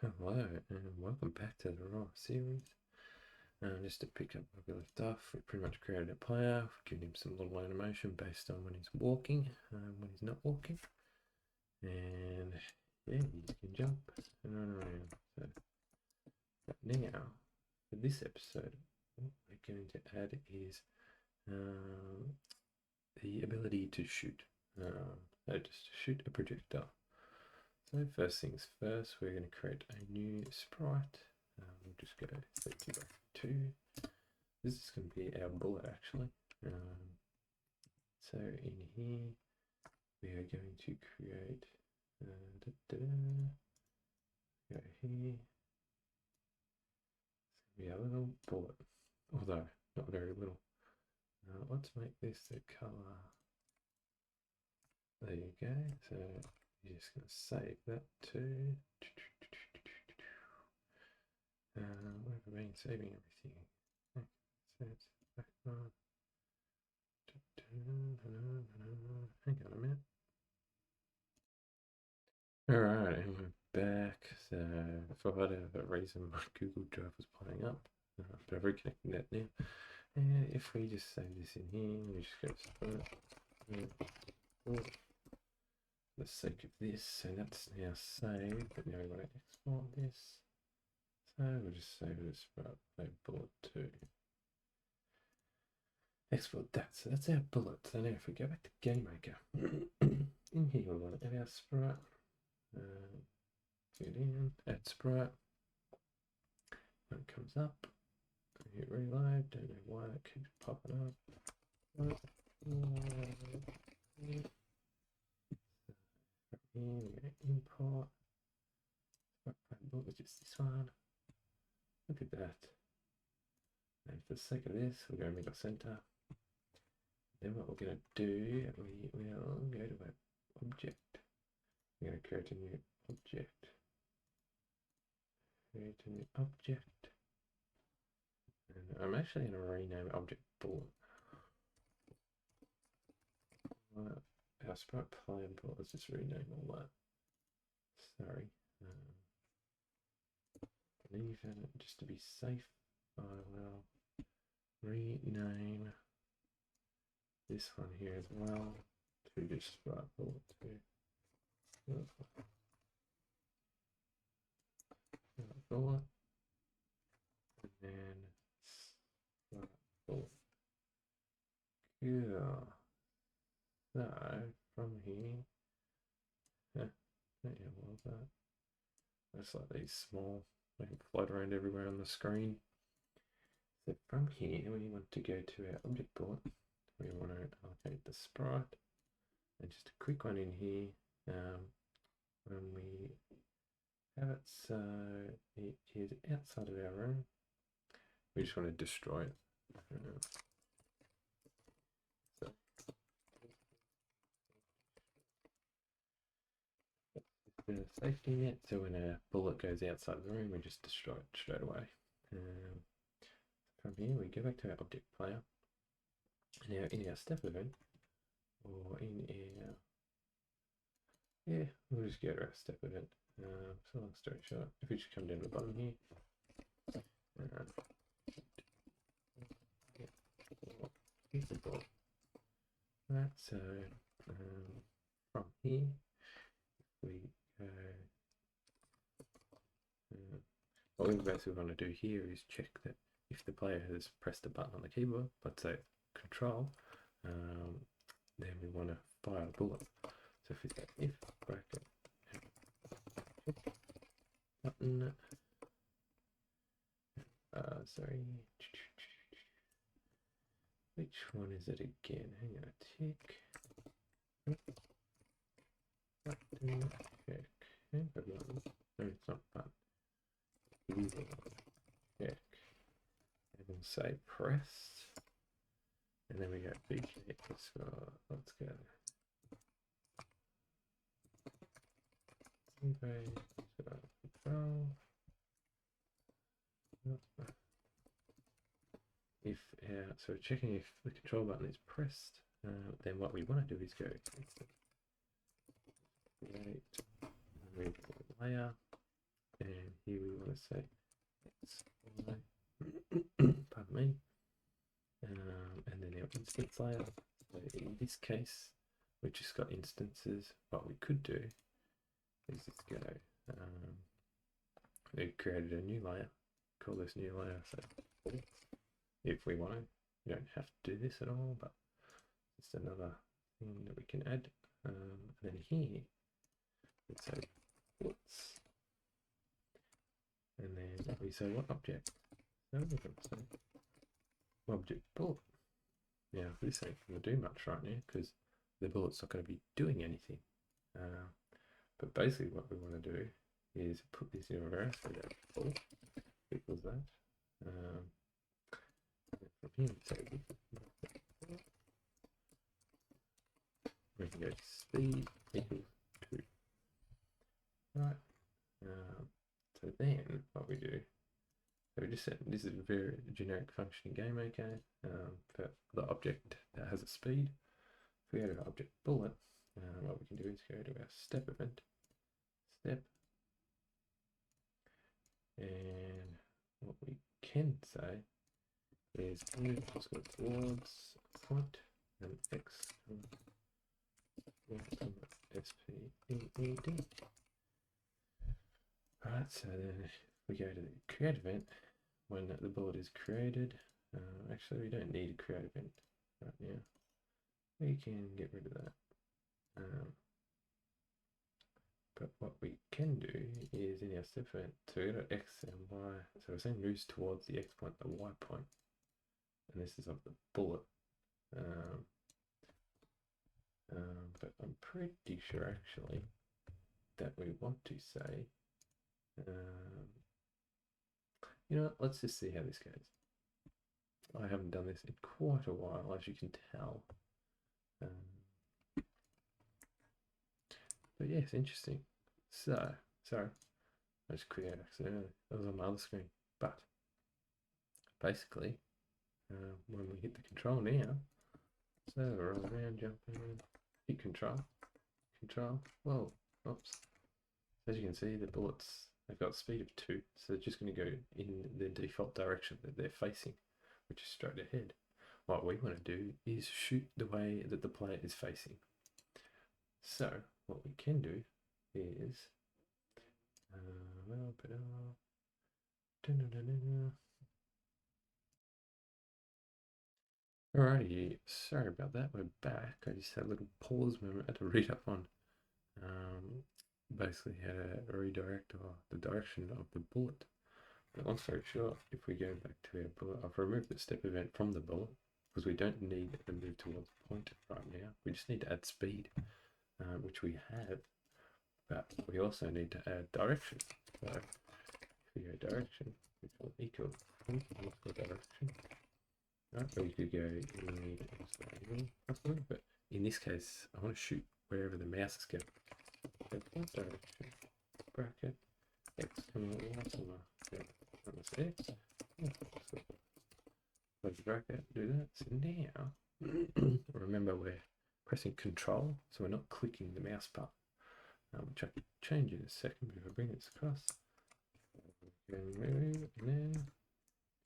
Hello and welcome back to the RAW series. Just to pick up where we left off, we pretty much created a player, we've given him some little animation based on when he's walking, when he's not walking, and yeah, he can jump and run around. So, but now, for this episode, what we're going to add is the ability to shoot, just shoot a projectile. So first things first, we're going to create a new sprite. We'll just go 30 by 2. This is going to be our bullet actually. So in here, we are going to create, go here, it's going to be a little bullet, although not very little. Let's make this the color. There you go. So you're just going to save that too. Where have I been saving everything? So it's back on. Hang on a minute. Alright, and we're back. So for whatever reason my Google Drive was playing up. But I've reconnected that now. And if we just save this in here, we just go for the sake of this, so that's now saved, but now we want to export this. So we'll just save it as bullet 2. Export that. So that's our bullet. So now if we go back to GameMaker, in here we want to add our sprite. Get in, add sprite. When it comes up, hit reload. Don't know why that keeps popping up. Here we're going to import. Which is this one. Look at that. And for the sake of this, we're going to make a center. Then what we're going to do, we will go to an object. We're going to create a new object. Create a new object. And I'm actually going to rename object bullet. Our sprite player bullet, let's just rename all that. Sorry. Leave it just to be safe. I will rename this one here as well to just sprite bullet 2. Bullet, and then sprite bullet. Cool. So from here, don't know what that. That's like these small. They can float around everywhere on the screen. So from here, we want to go to our object bullet. We want to allocate the sprite, and just a quick one in here. When we have it so it is outside of our room, we just want to destroy it. The safety net, so when a bullet goes outside the room, we just destroy it straight away. From here, we go back to our object player. Now, in our step event, or in our, we'll just go to our step event. So long story short, if we just come down to the bottom here, right, so from here, we go. What we basically want to do here is check that if the player has pressed a button on the keyboard, let's say Control, then we want to fire a bullet. So if we say if bracket button, sorry, which one is it again? Hang on a tick. Button check. No, it's not button. Check. And we'll say press. And then we go BK. Let's go. Control. If so we're checking if the control button is pressed, then what we want to do is go create layer, and let's say X, Y, pardon me, and then our instance layer. So in this case, we've just got instances. What we could do is just go, we created a new layer, call this new layer, so if we want to. You don't have to do this at all, but it's another thing that we can add. And then here, let's say bullets. And then we say what object? So we can say object bullet. Now this ain't going to do much right now because the bullet's not going to be doing anything. But basically what we want to do is put this in reverse. So that bullet equals that. From here we can go speed equals 2. Right. So then what we do, so we just set, this is a very generic function in GameMaker for the object that has a speed. If we go to object bullet, what we can do is go to our step event, step, and what we can say is move towards point and X SPEED. Alright, so then if we go to the create event, when the bullet is created, actually we don't need a create event right now. We can get rid of that. But what we can do is in our step event, so we got X and Y, so we're saying moves towards the X point, the Y point, and this is of the bullet. But I'm pretty sure actually that we want to say, you know what, let's just see how this goes. I haven't done this in quite a while, as you can tell. But yes, interesting. So, sorry, I just quit out accidentally. That was on my other screen. But basically, when we hit the control now, so roll around, jump around, hit control, whoa, oops. As you can see, the bullets, they've got speed of 2, so they're just going to go in the default direction that they're facing, which is straight ahead. What we want to do is shoot the way that the player is facing. So what we can do is, alrighty, sorry about that, we're back. I just had a little pause moment. I had to read up on basically how to redirect the direction of the bullet. But long story short, if we go back to our bullet, I've removed the step event from the bullet because we don't need to move towards point right now. We just need to add speed, which we have, but we also need to add direction. So if we go direction, which will equal direction. Right, or you could go in, but in this case, I want to shoot wherever the mouse is going. Direction, bracket, X, X, close bracket, do that. So now, remember we're pressing Control, so we're not clicking the mouse button, which I can change in a second if I bring this across. We can move, and then,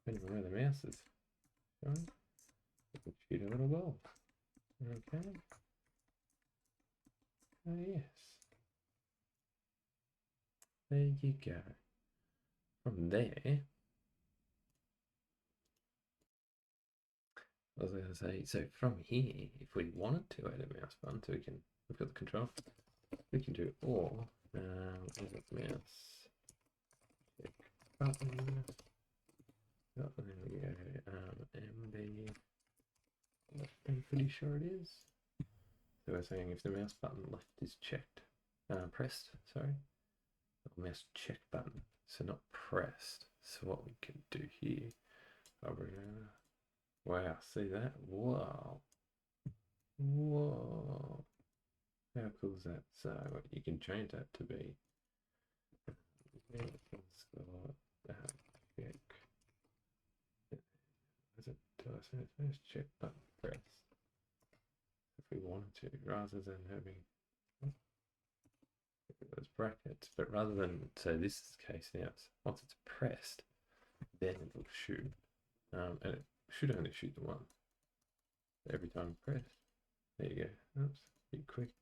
depending on where the mouse is going, we can shoot a little ball. Okay. Oh yes. There you go. From there, I was going to say, so from here, if we wanted to add a mouse button, so we've got the control, we can do or mouse check button. Oh, and then we go MB. I'm pretty sure it is. So we're saying if the mouse button left is checked, pressed, sorry. Mouse check button, so not pressed. So what we can do here, wow, see that? Wow, whoa, how cool is that? So you can change that to be check. Does it tell us first check button press if we wanted to, rather than having, let's brackets, but rather than, so this is the case now, once it's pressed, then it will shoot. And it should only shoot the one every time pressed. There you go. Oops, a bit quick.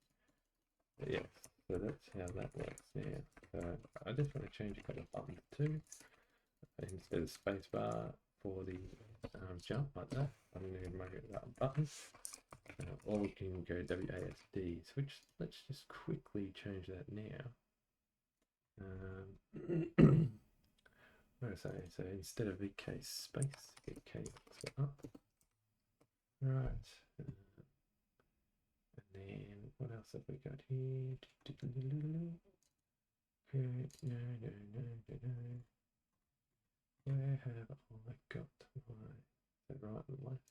But yeah, so that's how that works now. So I just want to change a couple of buttons too. Instead of spacebar for the jump like that, I'm going to make it that button. Or we can go WASD, which let's just quickly change that now. What did I say? So instead of VK space, VK up. Right. And then what else have we got here? Okay, no. Where have I got my, is that right and left?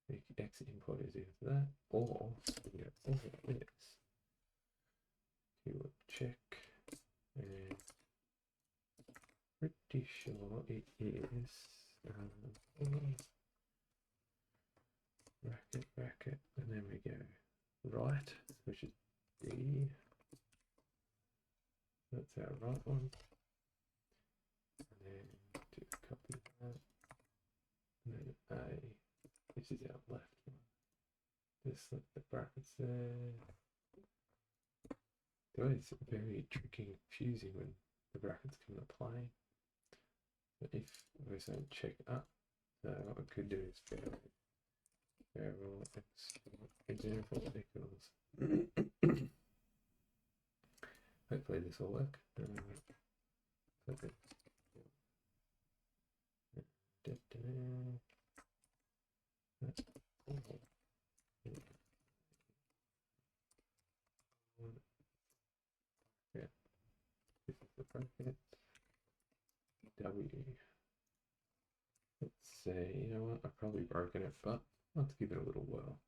The exit import is either that or we go all this. Keyword check, and pretty sure it is bracket, and then we go right, which is D. That's our right one. And then just copy that. And then A, which is our left one. Just select the brackets there. It's always very tricky and confusing when the brackets come into play. But if we're saying check up, so what we could do is variable x example equals. Hopefully this will work. Okay. Yeah, this is the bracket. W. Let's say, you know what, I've probably broken it, but let's give it a little whirl.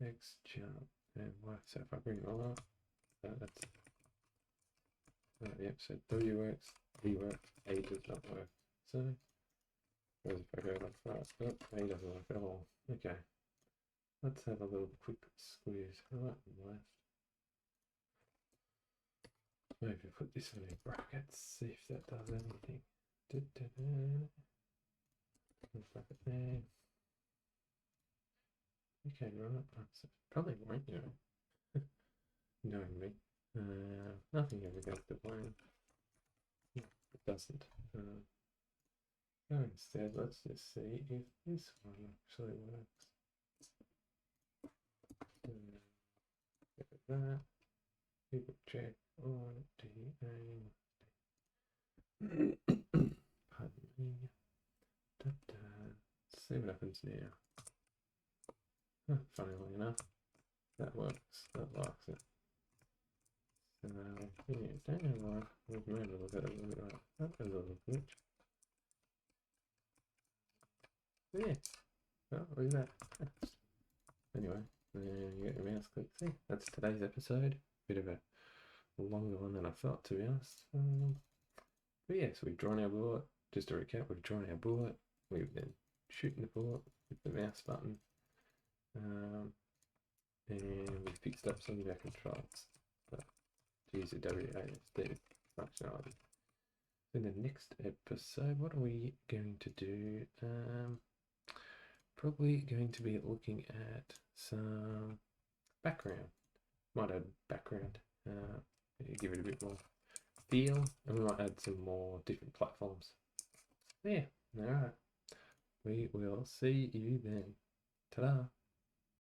X jump and Y. So if I bring it all up, that's yep. So W works, D works, A does not work. So whereas if I go like that, oh, A doesn't work at all. Okay, let's have a little quick squeeze right and left. Maybe put this one in brackets, see if that does anything. Bracket there. Okay, right. So probably won't, you know. Knowing me. Nothing ever goes to plan. It doesn't. Instead, let's just see if this one actually works. Look at that. People check on DA. Pardon me. Let's see what happens now. Funnily enough, that works. That likes it. So, yeah, don't know why. We've made a look at it a little bit like that. A little glitch. Yeah. Well, look at that. Anyway, you get your mouse click. See, that's today's episode. Bit of a longer one than I thought, to be honest. But yes, we've drawn our bullet. Just to recap, we've drawn our bullet. We've been shooting the bullet with the mouse button. And we fixed up some of our controls to use the WASD functionality. In the next episode, what are we going to do? Probably going to be looking at some background. Might add background, give it a bit more feel, and we might add some more different platforms. Yeah, alright. We will see you then. Ta-da!